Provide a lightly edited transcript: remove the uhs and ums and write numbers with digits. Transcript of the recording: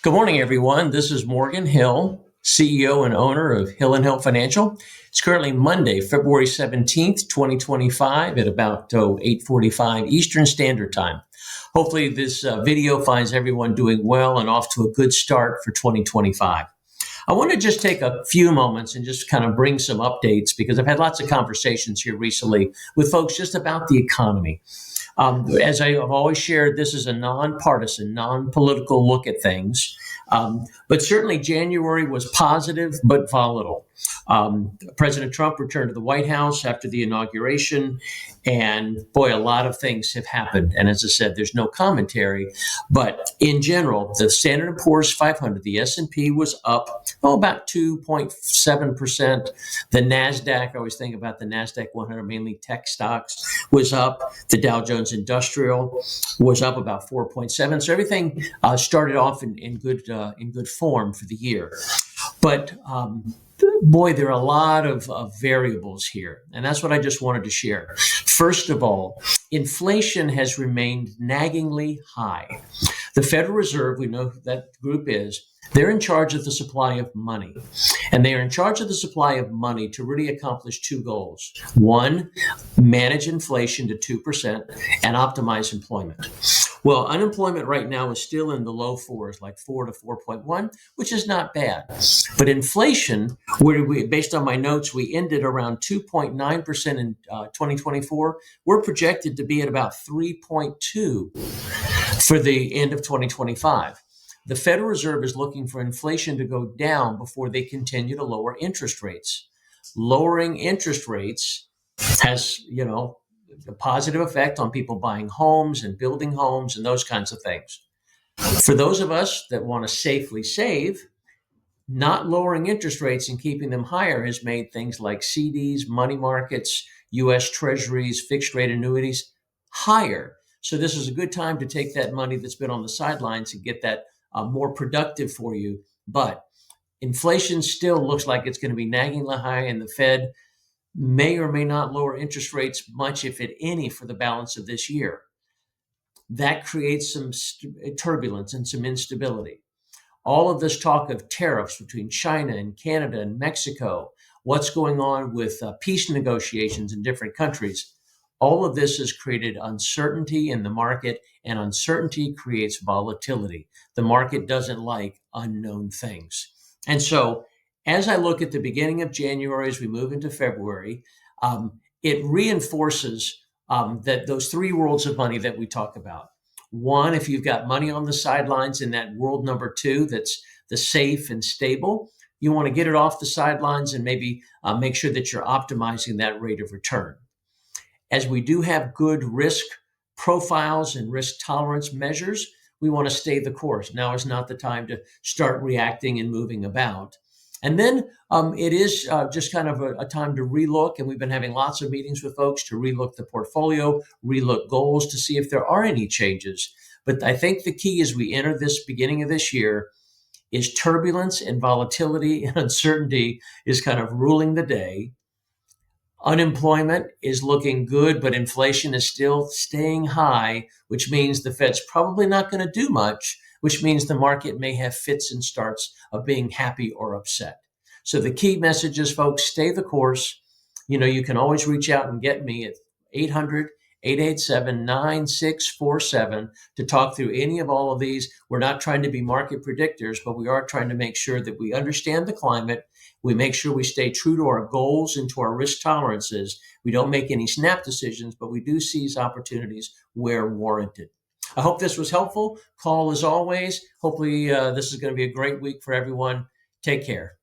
Good morning, everyone. This is Morgan Hill, CEO and owner of Hill & Hill Financial. It's currently Monday, February 17th, 2025 at about 8:45 Eastern Standard Time. Hopefully this video finds everyone doing well and off to a good start for 2025. I want to just take a few moments and just kind of bring some updates because I've had lots of conversations here recently with folks just about the economy. As I've always shared, this is a nonpartisan, non-political look at things. But certainly January was positive but volatile. President Trump returned to the White House after the inauguration, and boy, a lot of things have happened. And as I said, there's no commentary, but in general, the Standard & Poor's 500, the S&P was up about 2.7%. The NASDAQ, I always think about the NASDAQ 100, mainly tech stocks, was up. The Dow Jones Industrial was up about 4.7. So everything started off in good form for the year. But boy, there are a lot of variables here, and that's what I just wanted to share. First of all, inflation has remained naggingly high. The Federal Reserve, we know who that group is, they're in charge of the supply of money. And they are in charge of the supply of money to really accomplish two goals. One, manage inflation to 2% and optimize employment. Well, unemployment right now is still in the low fours, like 4 to 4.1, which is not bad. But inflation, based on my notes, we ended around 2.9% in 2024. We're projected to be at about 3.2 for the end of 2025. The Federal Reserve is looking for inflation to go down before they continue to lower interest rates. Lowering interest rates has, a positive effect on people buying homes and building homes and those kinds of things. For those of us that want to safely save, not lowering interest rates and keeping them higher has made things like CDs, money markets, U.S. treasuries, fixed rate annuities higher. So this is a good time to take that money that's been on the sidelines and get that more productive for you. But inflation still looks like it's going to be naggingly high, and the Fed may or may not lower interest rates much, if at any, for the balance of this year. That creates some turbulence and some instability. All of this talk of tariffs between China and Canada and Mexico, what's going on with peace negotiations in different countries, all of this has created uncertainty in the market, and uncertainty creates volatility. The market doesn't like unknown things. And so as I look at the beginning of January, as we move into February, it reinforces that those three worlds of money that we talk about. One, if you've got money on the sidelines in that world number two, that's the safe and stable, you want to get it off the sidelines and maybe make sure that you're optimizing that rate of return. As we do have good risk profiles and risk tolerance measures, we want to stay the course. Now is not the time to start reacting and moving about. And then it is just kind of a time to relook, and we've been having lots of meetings with folks to relook the portfolio, relook goals to see if there are any changes. But I think the key as we enter this beginning of this year is turbulence and volatility and uncertainty is kind of ruling the day. Unemployment is looking good, but inflation is still staying high, which means the Fed's probably not going to do much, which means the market may have fits and starts of being happy or upset. So the key message is, folks, stay the course. You can always reach out and get me at 800-887-9647 to talk through any of all of these. We're not trying to be market predictors, but we are trying to make sure that we understand the climate. We make sure we stay true to our goals and to our risk tolerances. We don't make any snap decisions, but we do seize opportunities where warranted. I hope this was helpful. Call as always. Hopefully this is going to be a great week for everyone. Take care.